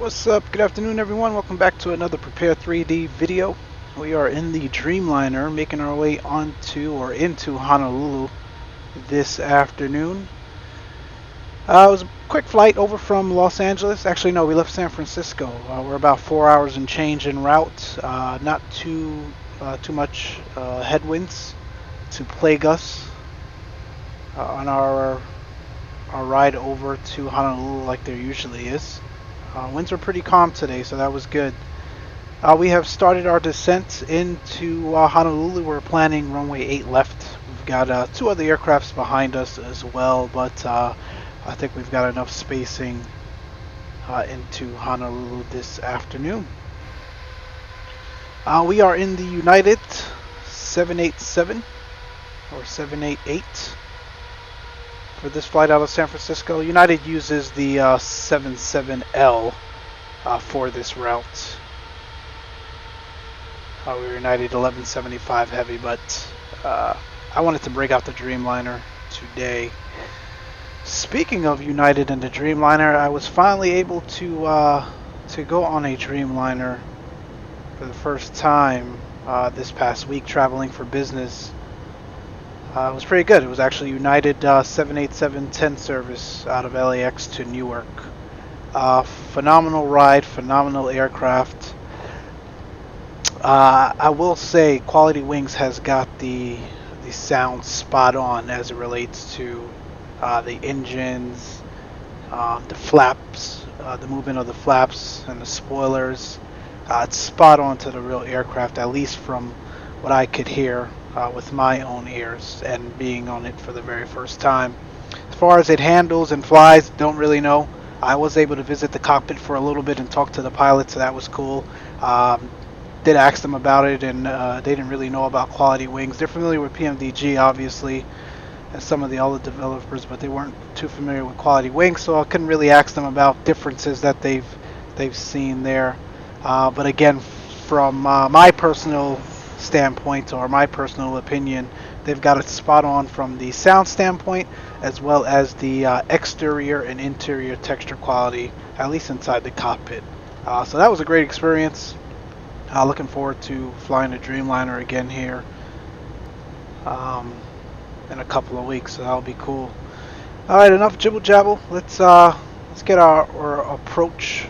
What's up? Good afternoon, everyone. Welcome back to another Prepare 3D video. We are in the Dreamliner making our way onto or into Honolulu this afternoon. It was a quick flight over from Los Angeles. Actually, no, we left San Francisco. We're about 4 hours and change en route. Not too much headwinds to plague us on our ride over to Honolulu like there usually is. Winds were pretty calm today, so that was good. We have started our descent into Honolulu. We're planning runway 8 left. We've got 2 other aircrafts behind us as well, but I think we've got enough spacing into Honolulu this afternoon. We are in the United 787 or 788 for this flight out of San Francisco. United uses the 77L for this route. We were United 1175 heavy, but I wanted to break out the Dreamliner today. Speaking of United and the Dreamliner, I was finally able to go on a Dreamliner for the first time this past week, traveling for business. It was pretty good. It was actually United 787-10 service out of LAX to Newark. Phenomenal ride, phenomenal aircraft. I will say Quality Wings has got the sound spot on as it relates to the engines, the flaps, the movement of the flaps and the spoilers. It's spot on to the real aircraft, at least from what I could hear with my own ears and being on it for the very first time. As far as it handles and flies, don't really know. I was able to visit the cockpit for a little bit and talk to the pilot, so that was cool. Did ask them about it, and they didn't really know about Quality Wings. They're familiar with PMDG, obviously, and some of the other developers, but they weren't too familiar with Quality Wings, so I couldn't really ask them about differences that they've seen there. But again, from my personal standpoint or my personal opinion, they've got it spot on from the sound standpoint as well as the exterior and interior texture quality, at least inside the cockpit. So that was a great experience. Looking forward to flying the Dreamliner again here in a couple of weeks, so that'll be cool. All right, enough jibble jabble. Let's get our approach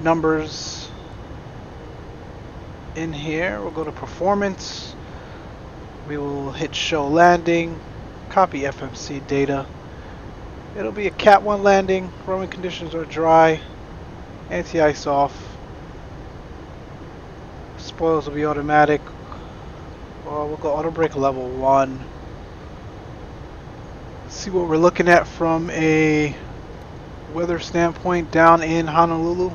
numbers in here. We'll go to performance. We will hit show landing, copy FMC data. It'll be a Cat 1 landing. Runway conditions are dry, anti-ice off. Spoils will be automatic. We'll go auto brake level 1. Let's see what we're looking at from a weather standpoint down in Honolulu.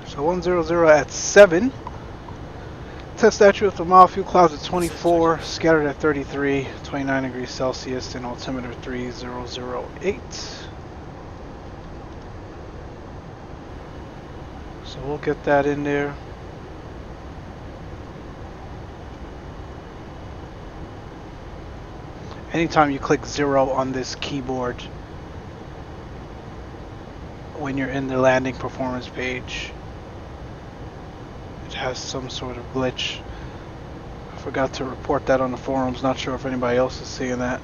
So 100 at 7. Test attribute of mild fuel clouds at 24, scattered at 33, 29 degrees Celsius, and altimeter 3008. So we'll get that in there. Anytime you click 0 on this keyboard when you're in the landing performance page, it has some sort of glitch. I forgot to report that on the forums. Not sure if anybody else is seeing that.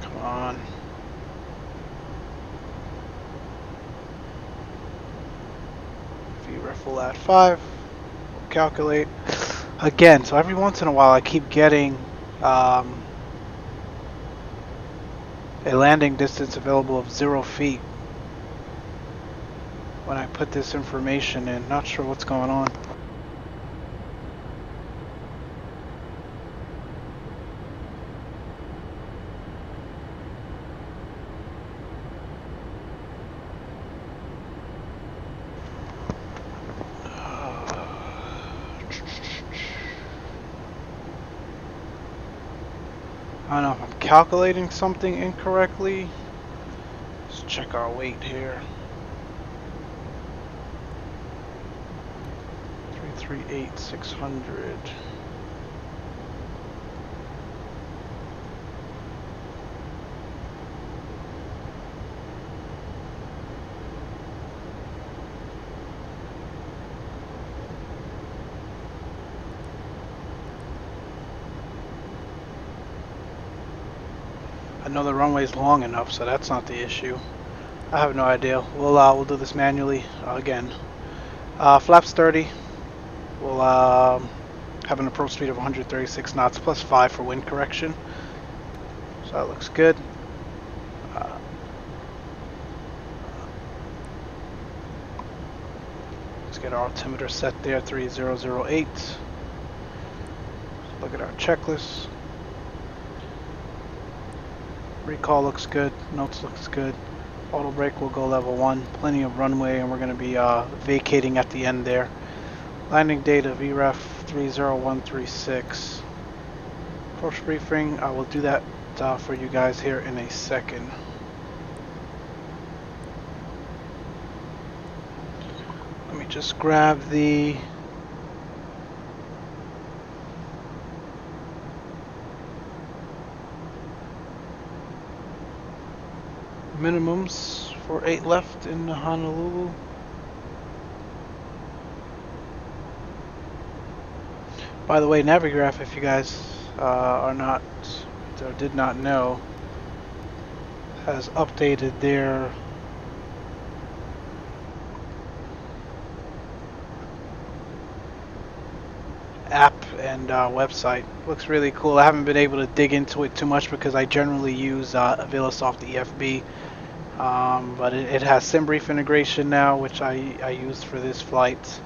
Come on. VREF at 5. We'll calculate. Again, so every once in a while I keep getting a landing distance available of 0 feet when I put this information in. Not sure what's going on. I don't know if I'm calculating something incorrectly. Let's check our weight here. 338 600. I know the runway's long enough, so that's not the issue. I have no idea. We'll do this manually again. Flaps 30. We'll have an approach speed of 136 knots plus 5 for wind correction. So that looks good. Let's get our altimeter set there, 3008. Look at our checklist. Recall looks good, notes looks good. Auto brake will go level 1. Plenty of runway, and we're going to be vacating at the end there. Landing data VREF 30136. Approach briefing, I will do that for you guys here in a second. Let me just grab the minimums for 8 left in Honolulu. By the way, Navigraph, if you guys are not or did not know, has updated their app and website. Looks really cool. I haven't been able to dig into it too much because I generally use Avilasoft EFB, but it has SimBrief integration now, which I used for this flight,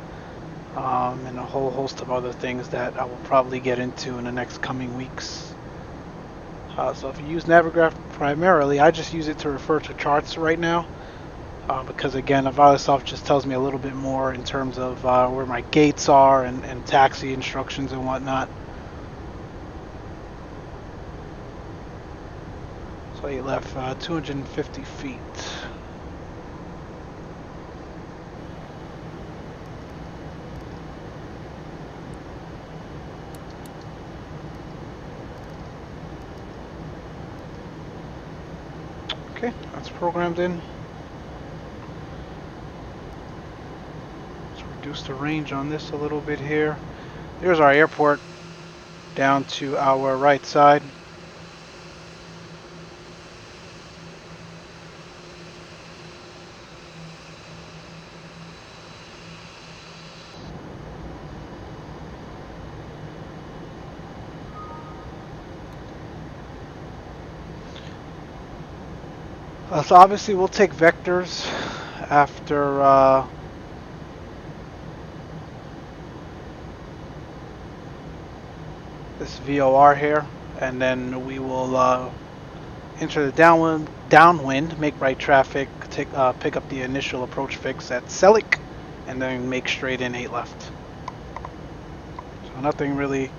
and a whole host of other things that I will probably get into in the next coming weeks. So if you use Navigraph primarily, I just use it to refer to charts right now, because again, Avilasoft just tells me a little bit more in terms of where my gates are and taxi instructions and whatnot. So you left 250 feet. Okay, that's programmed in. Let's reduce the range on this a little bit here. There's our airport down to our right side. So obviously we'll take vectors after this VOR here, and then we will enter the downwind, make right traffic, pick up the initial approach fix at Selic, and then make straight in 8 left. So nothing really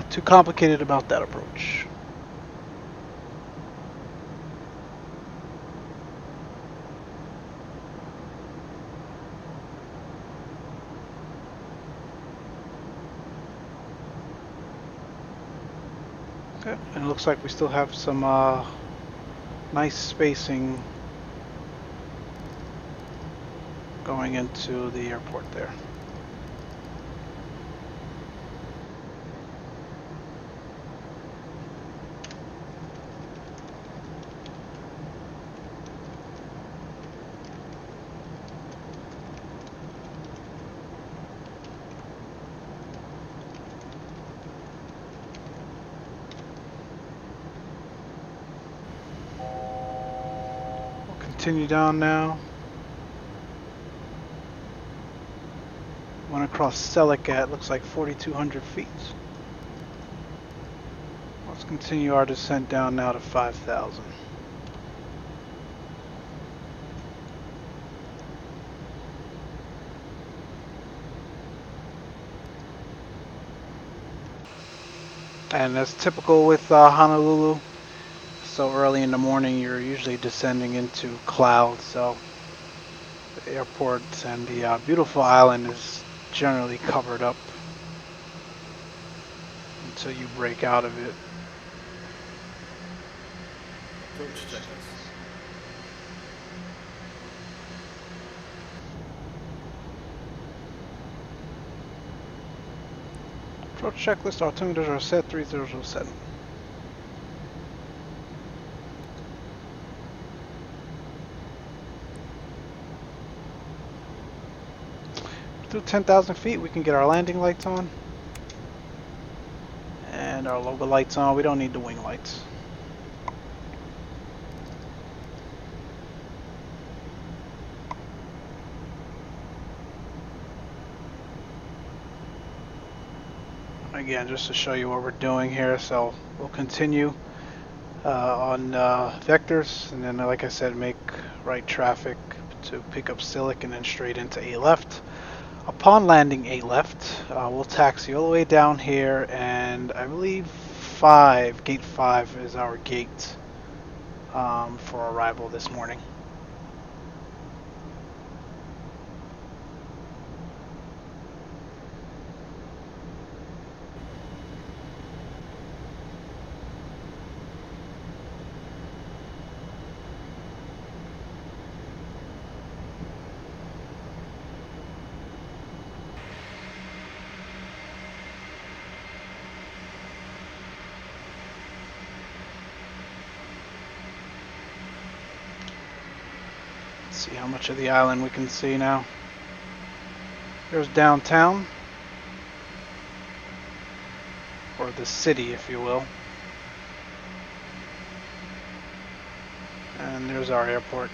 too complicated about that approach. Okay, and it looks like we still have some nice spacing going into the airport there. Continue down now. Went across Selic at looks like 4,200 feet. Let's continue our descent down now to 5,000. And as typical with Honolulu, so early in the morning you're usually descending into clouds, so the airport and the beautiful island is generally covered up until you break out of it. Approach checklist. Approach checklist, altimeters are set, 3007. Set. Through 10,000 feet, we can get our landing lights on and our logo lights on. We don't need the wing lights. Again, just to show you what we're doing here, so we'll continue on vectors, and then like I said, make right traffic to pick up Silic and then straight into A left. Upon landing A left, we'll taxi all the way down here, and I believe gate 5 is our gate for arrival this morning. Let's see how much of the island we can see now. There's downtown, or the city, if you will. And there's our airport.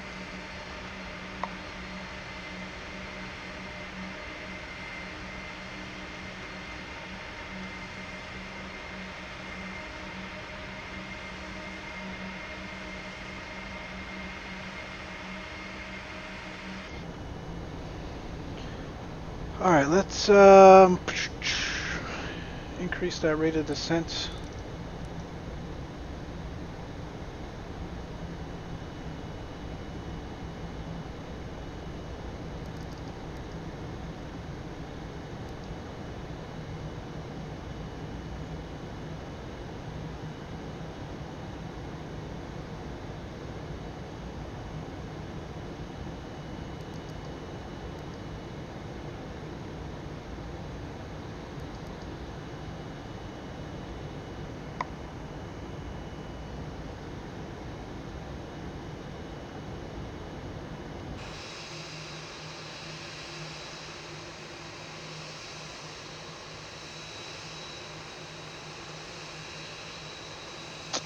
Alright, let's increase that rate of descent.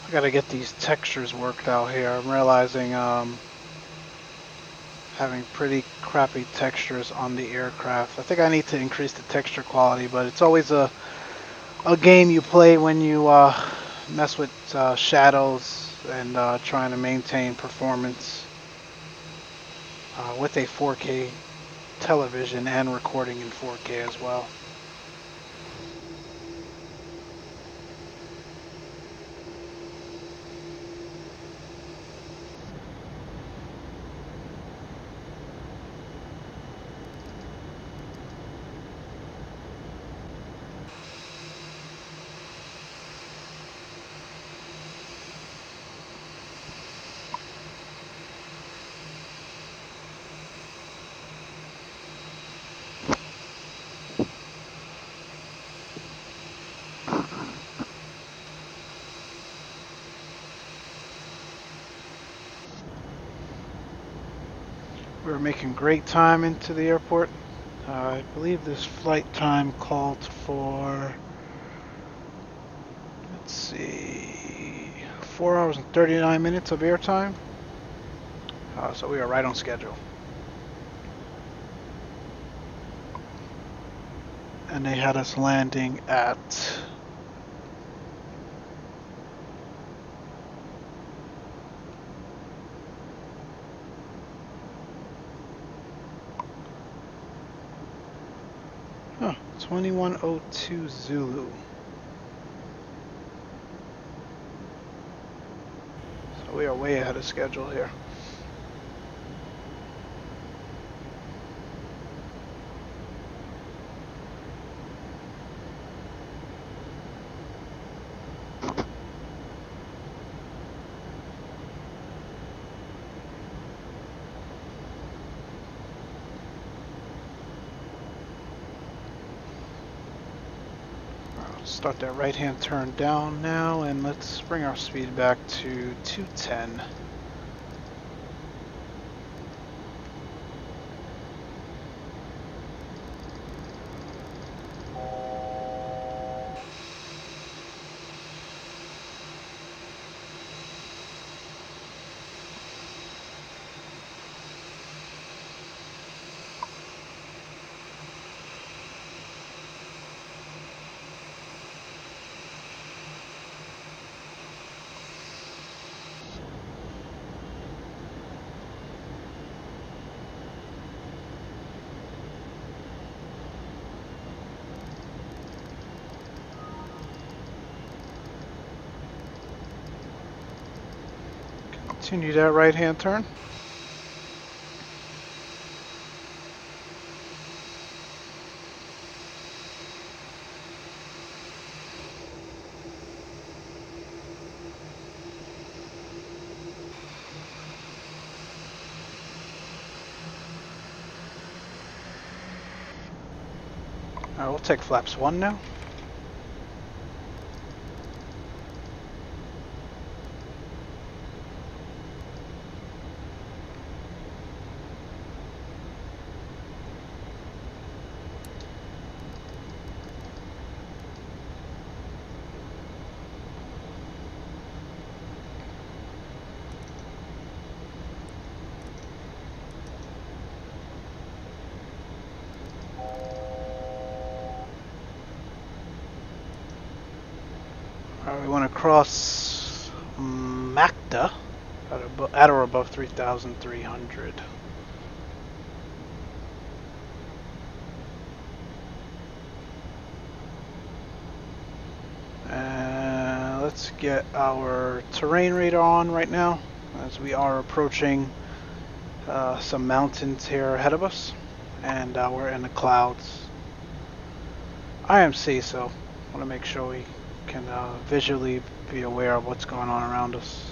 I gotta get these textures worked out here. I'm realizing having pretty crappy textures on the aircraft. I think I need to increase the texture quality, but it's always a game you play when you mess with shadows and trying to maintain performance with a 4K television and recording in 4K as well. We're making great time into the airport. I believe this flight time called for, let's see, 4 hours and 39 minutes of airtime. So we are right on schedule. And they had us landing at huh, 2102 Zulu. We are way ahead of schedule here. Start that right-hand turn down now, and let's bring our speed back to 210. Continue that right-hand turn. Alright, we'll take flaps 1 now. Alright, we want to cross MACTA at or above 3,300. Let's get our terrain radar on right now, as we are approaching some mountains here ahead of us, and we're in the clouds. IMC, so I want to make sure we can visually be aware of what's going on around us.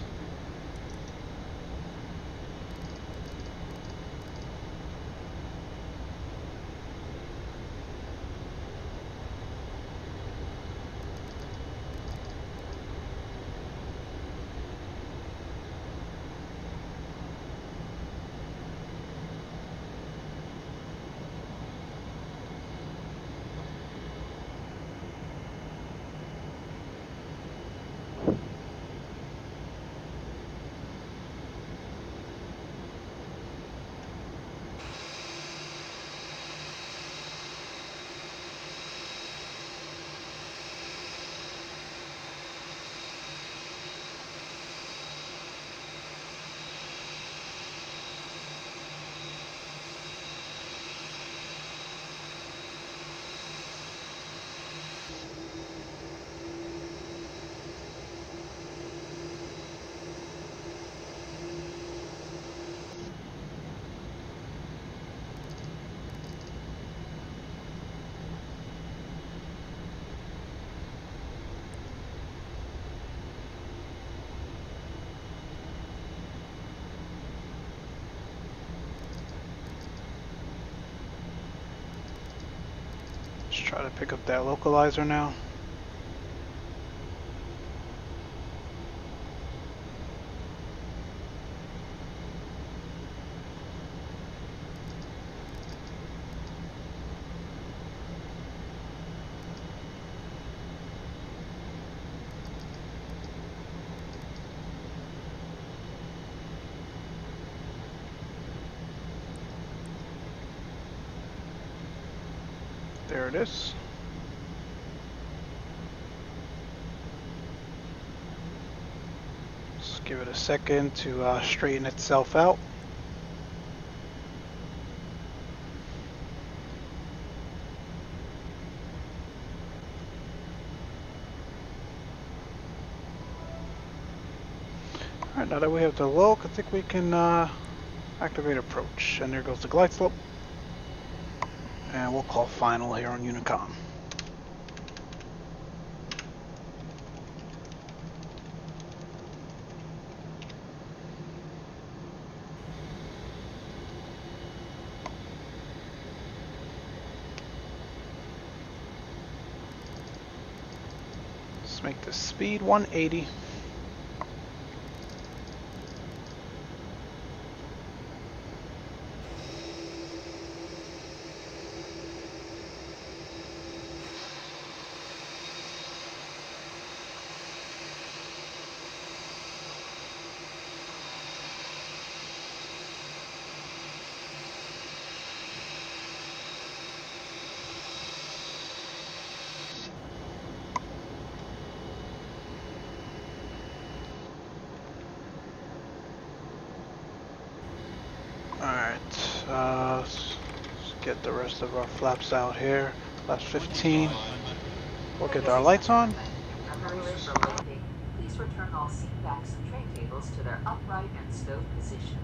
Let's try to pick up that localizer now. There it is. Just give it a second to straighten itself out. Alright, now that we have the look, I think we can activate approach. And there goes the glide slope. And we'll call final here on Unicom. Let's make the speed 180. Alright, let's get the rest of our flaps out here. Last 15. We'll get our lights on. Preparation for landing. Please return all seat backs and tray tables to their upright and stowed position.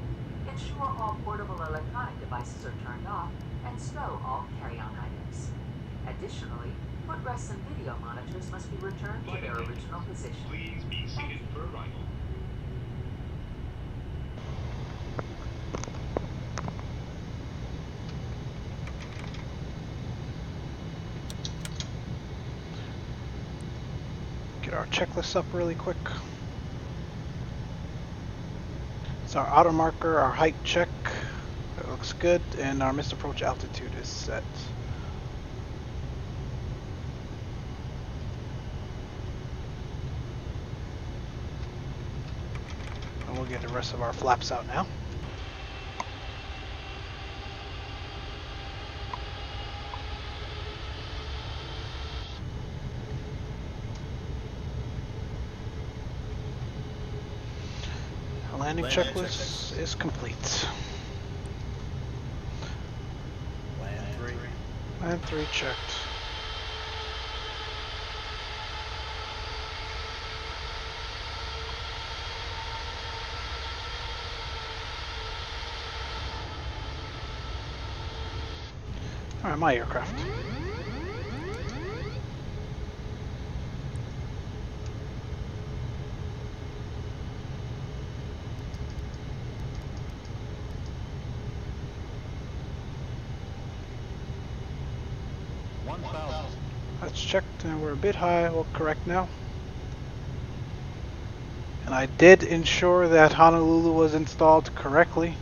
Ensure all portable electronic devices are turned off and stow all carry-on items. Additionally, footrests and video monitors must be returned to their original position. Please be seated for arrival. Get our checklist up really quick. It's our outer marker, our height check. That looks good, and our missed approach altitude is set. And we'll get the rest of our flaps out now. Landing checklist is complete. Land 3. Land 3 checked. Alright, my aircraft. That's checked and we're a bit high. We'll correct now. And I did ensure that Honolulu was installed correctly.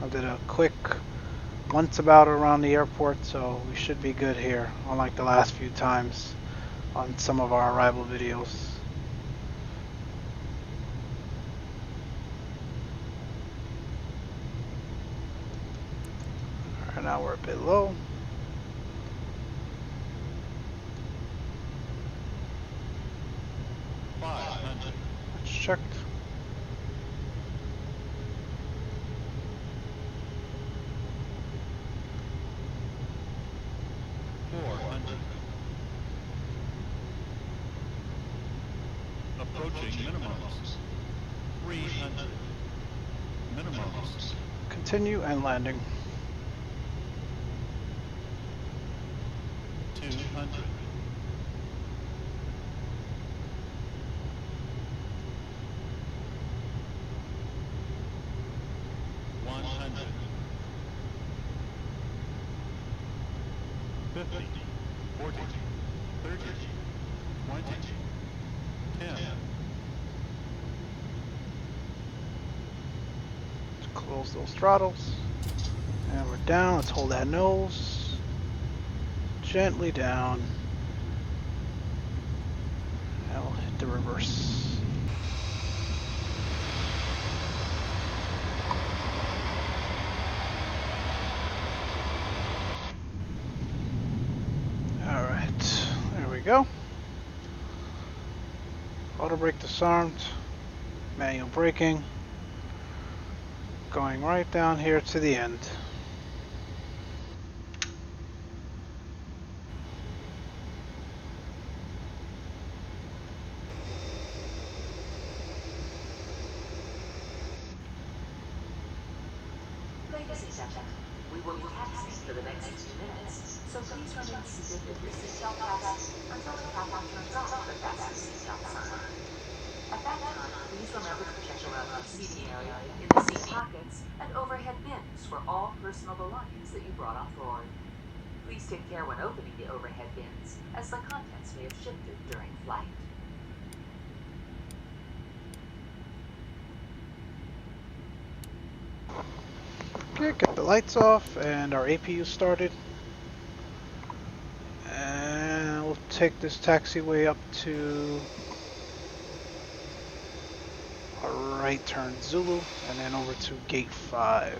I did a quick once about around the airport, so we should be good here, unlike the last few times on some of our arrival videos. Alright, now we're a bit low. That's checked. Approaching minimums. 300. Minimums. Continue and landing. 200. 100. 50. 40. 30. 20. 10. Let's close those throttles. And we're down. Let's hold that nose. Gently down. And we'll hit the reverse. Alright. There we go. Auto brake disarmed. Manual braking. Going right down here to the end. Ladies and gentlemen, we will be taxiing for the next few minutes, so please remain seated with your seatbelt fastened until the captain turns off the fasten seatbelt sign. At that time, please remember to check around your seating area in the seat pockets and overhead bins for all personal belongings that you brought on board. Please take care when opening the overhead bins, as the contents may have shifted during flight. Okay, get the lights off and our APU started. And we'll take this taxiway up to our right turn Zulu and then over to gate 5.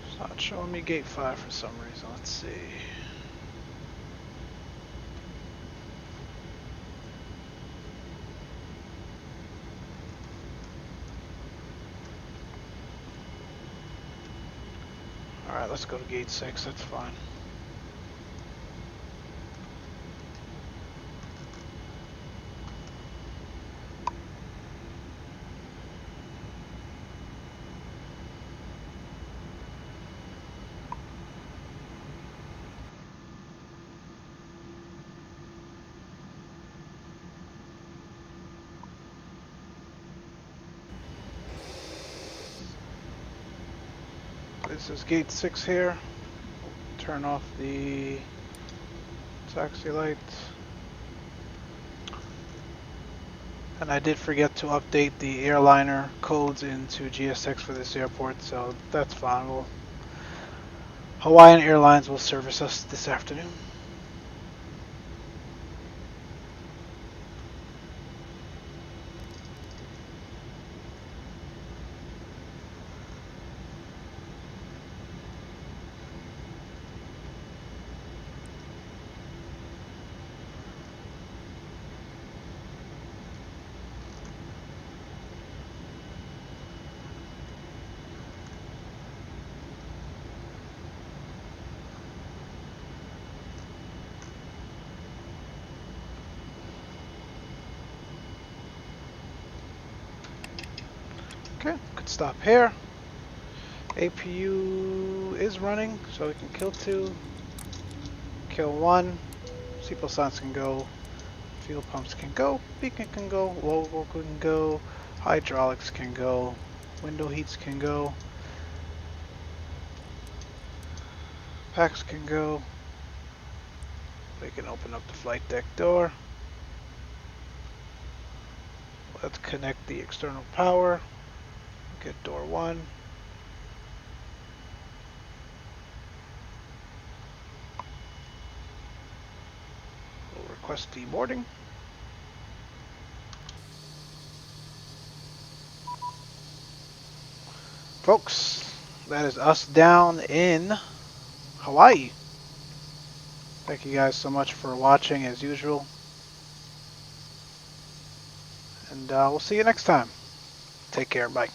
It's not showing me gate 5 for some reason. Let's see. Alright, let's go to gate 6, that's fine. This is gate 6 here. Turn off the taxi light. And I did forget to update the airliner codes into GSX for this airport, so that's fine. Hawaiian Airlines will service us this afternoon. Okay, could stop here. APU is running, so we can kill 2, kill 1. Seatbelt signs can go, fuel pumps can go, beacon can go, logo can go, hydraulics can go, window heats can go, packs can go. We can open up the flight deck door. Let's connect the external power. Get door 1. We'll request deboarding. Folks, that is us down in Hawaii. Thank you guys so much for watching as usual. And we'll see you next time. Take care. Bye.